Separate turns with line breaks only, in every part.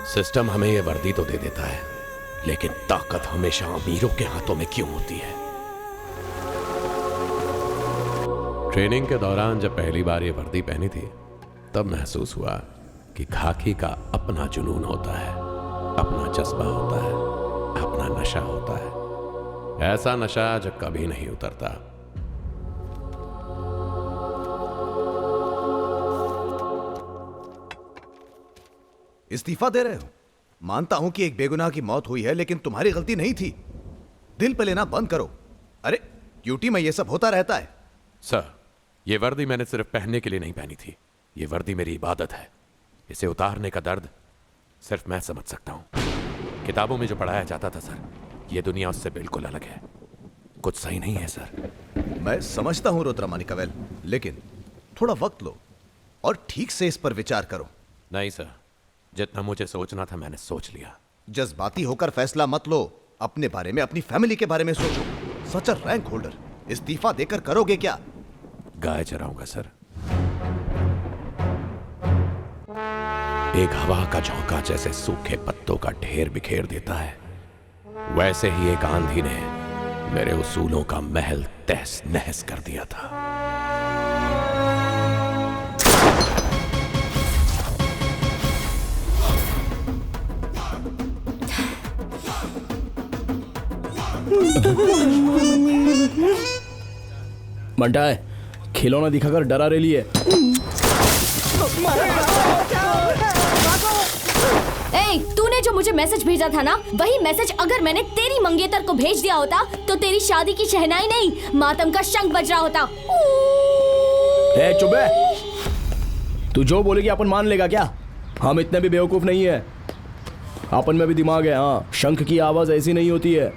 System हमें ये वर्दी तो दे देता है, लेकिन ताकत हमेशा अमीरों के हाथों में क्यों होती है? ट्रेनिंग के दौरान जब पहली बार ये वर्दी पहनी थी, तब महसूस हुआ कि खाकी का अपना जुनून होता है, अपना जज्बा होता है, अपना नशा होता है। ऐसा नशा जो कभी नहीं उतरता।
इस्तीफा दे रहे हो? मानता हूं कि एक बेगुनाह की मौत हुई है, लेकिन तुम्हारी गलती नहीं थी। दिल पे लेना बंद करो। अरे ड्यूटी में ये सब होता रहता है।
सर, ये वर्दी मैंने सिर्फ पहनने के लिए नहीं पहनी थी। ये वर्दी मेरी इबादत है। इसे उतारने का दर्द सिर्फ मैं समझ सकता हूं। किताबों में जो पढ़ाया जाता था सर, ये दुनिया उससे बिल्कुल अलग है। कुछ सही नहीं है सर।
मैं समझता हूं रुद्रमानिकवेल, लेकिन थोड़ा वक्त लो और ठीक से इस पर विचार करो।
नहीं सर, जितना मुझे सोचना था मैंने सोच लिया।
जज्बाती होकर फैसला मत लो। अपने बारे में, अपनी फैमिली के बारे में सोचो। सच अ रैंक होल्डर, इस्तीफा देकर करोगे क्या?
गाय चराऊंगा सर। एक हवा का झोंका जैसे सूखे पत्तों का ढेर बिखेर देता है, वैसे ही एक आंधी ने मेरे उसूलों का महल तहस नहस कर दिया था।
बंटा है, खिलौना दिखाकर डरा रही है।
तूने जो मुझे मैसेज भेजा था ना, वही मैसेज अगर मैंने तेरी मंगेतर को भेज दिया होता तो तेरी शादी की शहनाई नहीं, मातम का शंख बज रहा होता।
चुप है। तू जो बोलेगी अपन मान लेगा क्या? हम इतने भी बेवकूफ नहीं है। अपन में भी दिमाग है। हाँ, शंख की आवाज ऐसी नहीं होती है।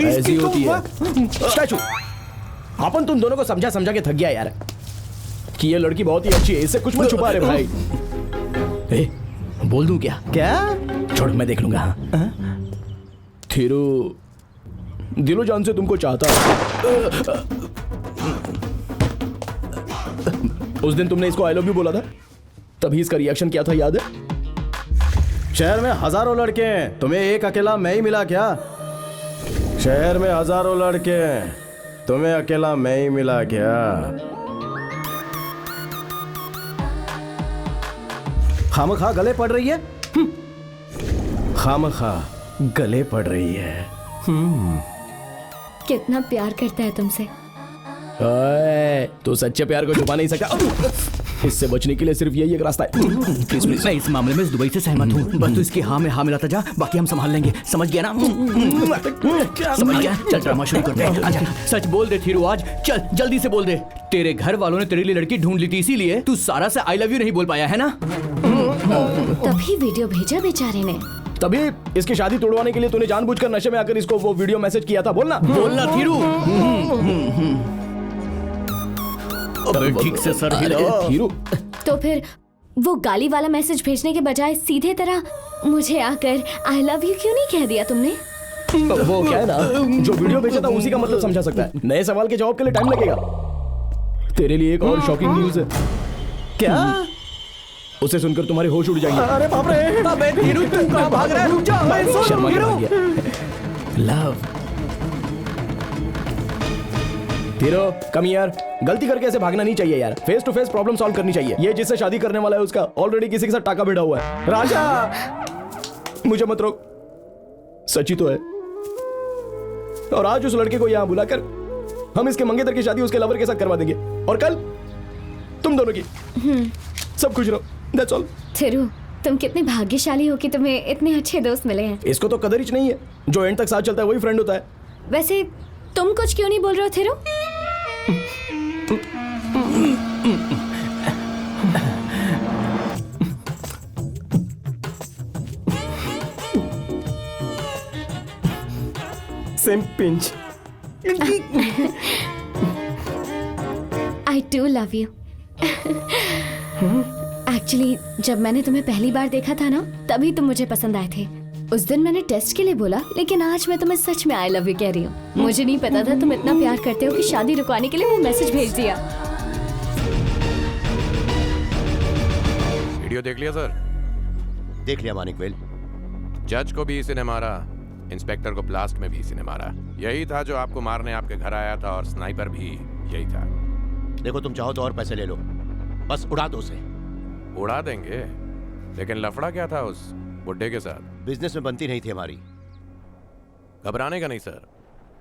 ऐसी होती है। स्टैचू, अपन तुम दोनों को समझा समझा के थक गया यार कि ये लड़की बहुत ही अच्छी है, इससे कुछ मत छुपा रहे भाई। बोल दूं क्या? छोड़, मैं देख लूंगा। थिरू दिलो जान से तुमको चाहता है। उस दिन तुमने इसको आई लव यू बोला था, तभी इसका रिएक्शन क्या था याद है? शहर में हजारों लड़के हैं, तुम्हें एक अकेला मैं ही मिला क्या? शहर में हजारों लड़के हैं, तुम्हें अकेला मैं ही मिला क्या? खामखा गले पड़ रही है। खामखा गले पड़ रही है।
कितना प्यार करता है तुमसे।
तो सच्चे प्यार को छुपा नहीं सकता। इससे बचने के लिए सिर्फ यही एक रास्ता है।
प्लीज प्लीज, मैं इस मामले में दुबई से सहमत हूँ। बस तू इसकी हाँ में हाँ मिलाता जा, बाकी हम संभाल लेंगे। समझ गया ना? समझ गया। चल ड्रामा शुरू करते हैं। आजा, सच बोल दे थिरू आज। चल जल्दी से बोल दे। तेरे घर वालों ने तेरे लिए लड़की ढूंढ ली थी, इसीलिए तू सारा से आई लव यू नहीं बोल पाया है ना?
तभी वीडियो भेजा बेचारे ने।
तभी इसकी शादी तोड़वाने के लिए तूने जानबूझकर नशे में आकर इसको वो वीडियो मैसेज किया था। बोलना
बोलना थिरू। ठीक से सर हिला।
थिरू,
तो फिर वो गाली वाला मैसेज भेजने के बजाय सीधे तरह मुझे आकर आई लव यू क्यों नहीं कह दिया तुमने?
वो क्या है ना, जो वीडियो भेजा था उसी का मतलब समझा सकता है। नए सवाल के जवाब के लिए टाइम लगेगा। तेरे लिए एक और शॉकिंग न्यूज है। क्या? उसे सुनकर तुम्हारे होश उड़ जाएंगे। अरे बाप रे! अबे हीरो, तू कहां भाग रहा है? रुक जा। शर्मा गया। Love hero, come here. गलती करके ऐसे भागना नहीं चाहिए यार। Face to face problem solve करनी चाहिए। ये जिससे शादी करने वाला है उसका ऑलरेडी किसी के साथ टाका भिड़ा हुआ है। राजा, मुझे मत रोक। सच्ची तो है। और आज उस लड़के को यहां बुलाकर हम इसके मंगेतर की शादी उसके लवर के साथ करवा देंगे, और कल तुम दोनों की। सब खुश रहो। That's all.
थिरू, तुम कितने भाग्यशाली हो कि तुम्हें इतने अच्छे दोस्त मिले हैं।
इसको तो कदर ही नहीं है। जो एंड तक साथ चलता है वही फ्रेंड होता है।
वैसे तुम कुछ क्यों नहीं बोल रहे हो Thiru?
Same pinch.
I do love you. Actually जब मैंने तुम्हें पहली बार देखा था ना, तभी तुम मुझे पसंद आए थे। उस दिन मैंने टेस्ट के लिए बोला, लेकिन आज मैं तुम्हें सच में आई लव यू कह रही हूँ। मुझे नहीं पता था तुम इतना प्यार करते हो कि शादी रुकवाने के लिए वो मैसेज भेज दिया।
वीडियो देख लिया सर?
देख लिया मानिक वेल।
जज को भी इसी ने मारा, इंस्पेक्टर को ब्लास्ट में भी इसी ने मारा। यही था जो आपको मारने आपके घर आया था, और स्नाइपर भी यही था।
देखो तुम चाहो तो और पैसे ले लो, बस उड़ा दो उसे।
उड़ा देंगे, लेकिन लफड़ा क्या था उस बुड्ढे के साथ?
बिजनेस में बनती नहीं थी हमारी।
घबराने का नहीं सर,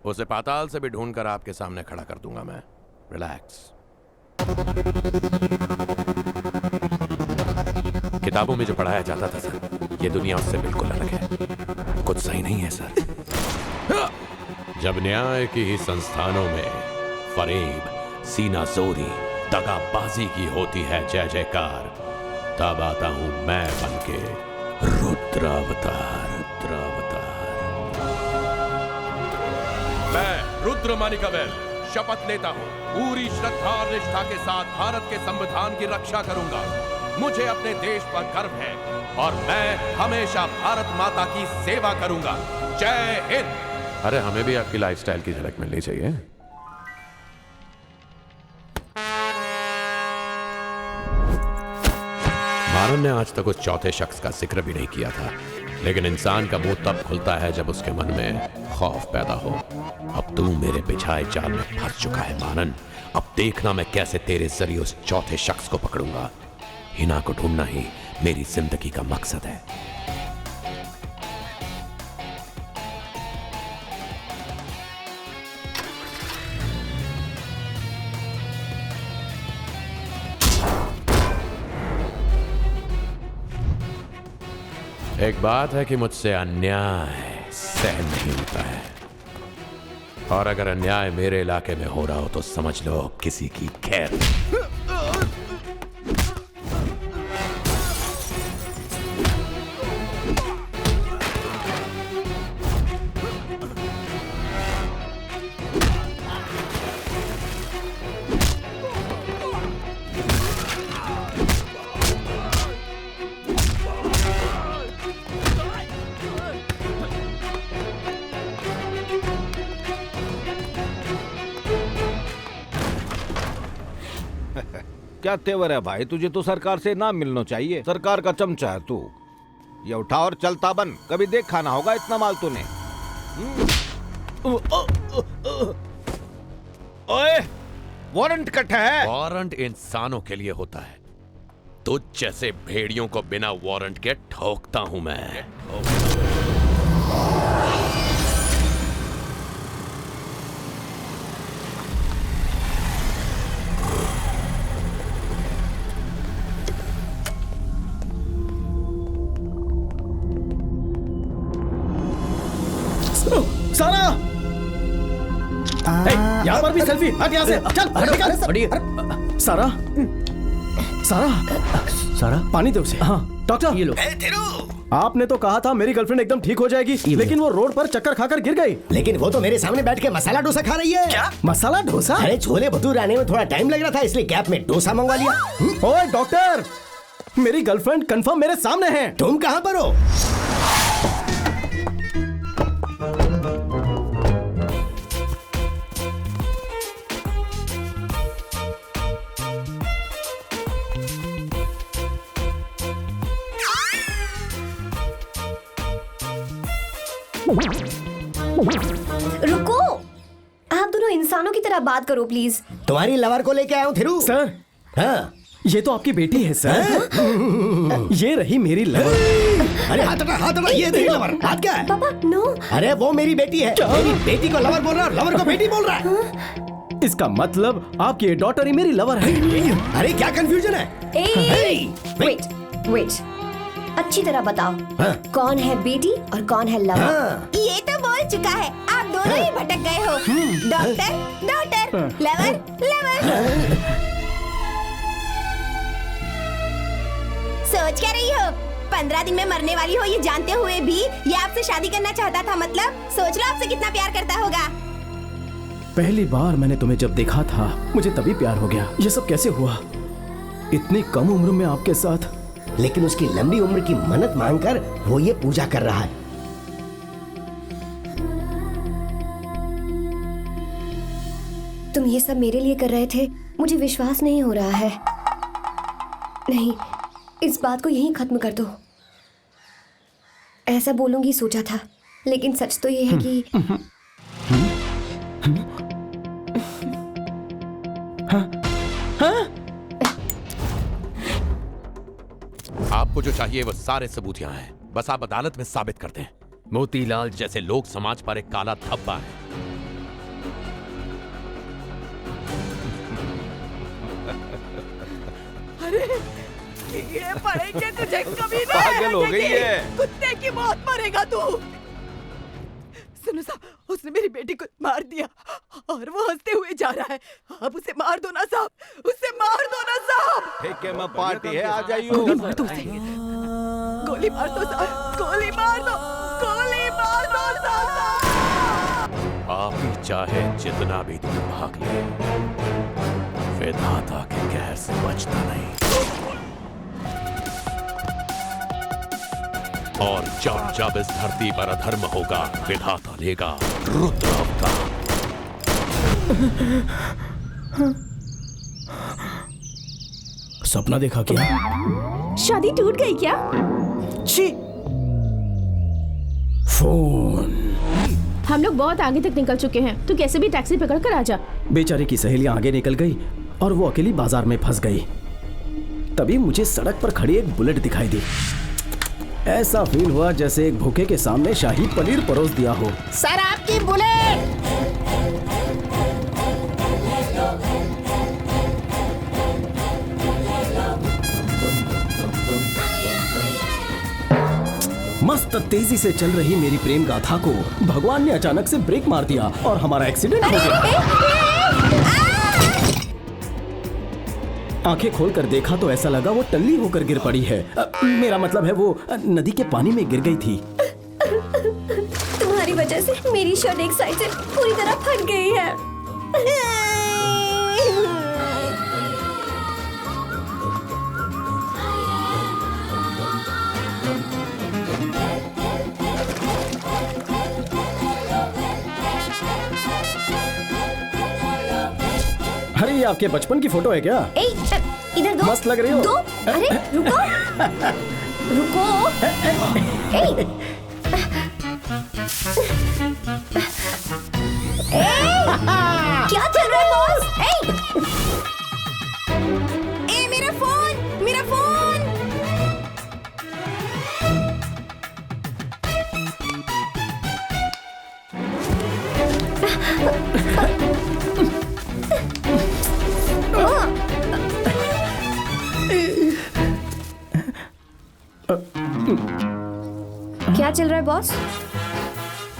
उसे पाताल से भी ढूंढ कर आपके सामने खड़ा कर दूंगा मैं। रिलैक्स। किताबों में जो पढ़ाया जाता था सर, ये दुनिया उससे बिल्कुल अलग है। कुछ सही नहीं है सर। जब न्याय की ही संस्थानों में फरेब, सीना जोरी, दगाबाजी की होती है जय जयकार, तब आता हूं मैं बनके रुद्रावतार। मैं रुद्र मानिकवेल शपथ लेता हूं पूरी श्रद्धा और निष्ठा के साथ भारत के संविधान की रक्षा करूंगा। मुझे अपने देश पर गर्व है और मैं हमेशा भारत माता की सेवा करूंगा। जय हिंद। अरे हमें भी आपकी लाइफस्टाइल की झलक मिलनी चाहिए। मानव ने आज तक उस चौथे शख्स का जिक्र भी नहीं किया था, लेकिन इंसान का मुंह तब खुलता है जब उसके मन में खौफ पैदा हो। अब तू मेरे बिछाए जाल में फंस चुका है मानन। अब देखना मैं कैसे तेरे जरिए उस चौथे शख्स को पकड़ूंगा। हिना को ढूंढना ही मेरी जिंदगी का मकसद है। एक बात है कि मुझसे अन्याय सहन नहीं होता है, और अगर अन्याय मेरे इलाके में हो रहा हो तो समझ लो किसी की खैर।
क्या तेवर है भाई, तुझे तो सरकार से ना मिलना चाहिए। सरकार का चमचा है तू। ये उठा और चलता बन, कभी देखा ना होगा इतना माल तूने। ओए, वारंट कट है।
वारंट इंसानों के लिए होता है, तुझ जैसे भेड़ियों को बिना वारंट के ठोकता हूं मैं।
सारा, यहाँ पर भी सेल्फी। हट यहाँ से, चल निकल। सारा, सारा पानी दे उसे। हाँ डॉक्टर,
ये लो।
आपने तो कहा था मेरी गर्लफ्रेंड एकदम ठीक हो जाएगी, लेकिन वो रोड पर चक्कर खाकर गिर गई।
लेकिन वो तो मेरे सामने बैठ के मसाला डोसा खा रही है।
क्या मसाला डोसा?
अरे छोले भटूरे आने में थोड़ा टाइम लग रहा था, इसलिए गैप में डोसा मंगवा लिया।
ओए डॉक्टर, मेरी गर्लफ्रेंड कंफर्म मेरे सामने है।
तुम कहाँ पर हो?
रुको, आप दोनों इंसानों की तरह बात करो प्लीज।
तुम्हारी लवर को लेके आया हूँ थिरू।
सर,
हाँ,
ये तो आपकी बेटी है सर। ये रही मेरी लवर।
अरे हाथ हटा, हाथ हटा। ये तेरी लवर। हाथ क्या है?
पापा नो।
अरे वो मेरी बेटी है। मेरी बेटी को लवर बोल रहा है, लवर को बेटी बोल रहा है।
इसका मतलब आपकी ये डॉटर ही मेरी लवर है।
अरे क्या कंफ्यूजन है?
वेट वेट, अच्छी तरह बताओ।
हाँ।
कौन है बेटी और कौन है लवर?
हाँ।
ये तो बोल चुका है, आप दोनों ही भटक गए हो। Doctor doctor, lover lover. सोच क्या रही हो? 15 दिन में मरने वाली हो ये जानते हुए भी ये आपसे शादी करना चाहता था। मतलब सोच लो आपसे कितना प्यार करता होगा।
पहली बार मैंने तुम्हें जब देखा था मुझे तभी प्यार हो गया। ये सब कैसे हुआ इतनी कम उम्र में आपके साथ?
लेकिन उसकी लंबी उम्र की मन्नत मांगकर वो ये पूजा कर रहा है।
तुम ये सब मेरे लिए कर रहे थे? मुझे विश्वास नहीं हो रहा है। नहीं,
इस बात को यहीं खत्म कर दो। ऐसा बोलूंगी सोचा था, लेकिन सच तो ये है कि
आपको जो चाहिए वो सारे सबूत यहाँ हैं। बस आप अदालत में साबित कर दें। मोतीलाल जैसे लोग समाज पर एक काला धब्बा है।
अरे ये पड़ेंगे तुझे कभी नहीं।
पागल हो गई है।
कुत्ते की मौत मरेगा तू। सुनो साहब, उसने मेरी बेटी को मार दिया और वो हंसते हुए जा रहा है। अब उसे मार दो ना साहब, उसे मार दो ना साहब।
ठीक है, मैं पार्टी है, आ जाइयो।
गोली मार दो उसे, गोली मार दो साहब, गोली मार दो, गोली मार दो साहब।
आप ही चाहे जितना भी दूर भाग ले, विधाता के कहर से बचता नहीं। और जब जब इस धरती पर अधर्म होगा, विधाता लेगा रुद्र अवतार।
सपना देखा क्या?
शादी टूट गई क्या?
छी। फोन।
हम लोग बहुत आगे तक निकल चुके हैं, तू कैसे भी टैक्सी पकड़ कर आ जा।
बेचारी की सहेलियां आगे निकल गई और वो अकेली बाजार में फंस गई। तभी मुझे सड़क पर खड़ी एक बुलेट दिखाई दी। ऐसा फील हुआ जैसे एक भूखे के सामने शाही पनीर परोस दिया हो।
सर आपकी बुलेट।
मस्त तेजी से चल रही मेरी प्रेम गाथा को भगवान ने अचानक से ब्रेक मार दिया और हमारा एक्सीडेंट हो गया। आंखें खोलकर देखा तो ऐसा लगा वो टल्ली होकर गिर पड़ी है। मेरा मतलब है वो नदी के पानी में गिर गई थी।
तुम्हारी वजह से मेरी शर्ट एक साइड से पूरी तरह फट गई है।
अरे ये आपके बचपन की फोटो है क्या?
इधर दो।
मस्त लग रही हो।
दो। अरे रुको रुको। क्या चल रहा है बॉस?
मेरा फोन, मेरा फोन।
क्या चल रहा है बॉस?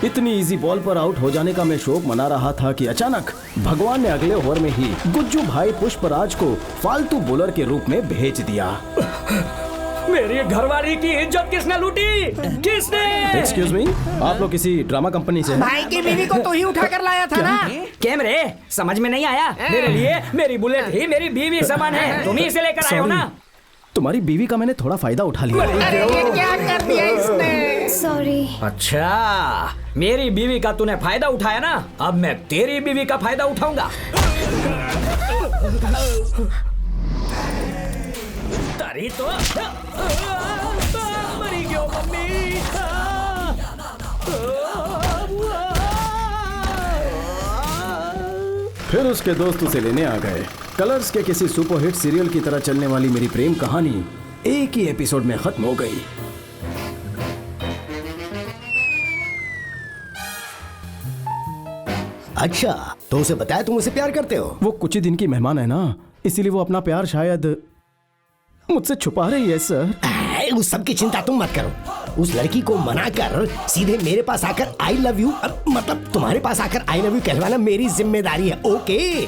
इतनी इजी बॉल पर आउट हो जाने का मैं शौक मना रहा था कि अचानक भगवान ने अगले ओवर में ही गुज्जू भाई पुष्पराज को फालतू बॉलर के रूप में भेज दिया।
मेरी घरवाली की इज्जत किसने लूटी? किसने?
एक्सक्यूज मी, आप लोग किसी ड्रामा कंपनी से हैं?
भाई की बीवी को तो ही उठा कर लाया था ना।
कैम रे, समझ में नहीं आया? मेरे लिए मेरी बुलेट ही मेरी बीवी समान है, तुम ही इसे लेकर आए हो ना?
तुम्हारी बीवी का मैंने थोड़ा फायदा उठा लिया।
अरे ये क्या कर दिया इसने?
सॉरी।
अच्छा, मेरी बीवी का तूने फायदा उठाया ना, अब मैं तेरी बीवी का फायदा उठाऊंगा। तारी तो मरी गयो मम्मी।
फिर उसके दोस्त उसे लेने आ गए। कलर्स के किसी सुपरहिट सीरियल की तरह चलने वाली मेरी प्रेम कहानी एक ही एपिसोड में खत्म हो गई।
अच्छा, तो उसे बताया तुम उसे प्यार करते हो?
वो कुछ ही दिन की मेहमान है ना, इसीलिए वो अपना प्यार शायद मुझसे छुपा रही है सर।
उस सब की चिंता तुम मत करो। उस लड़की को मनाकर सीधे मेरे पास आकर आई लव यू, मतलब तुम्हारे पास आकर आई लव यू कहलवाना मेरी जिम्मेदारी है। ओके?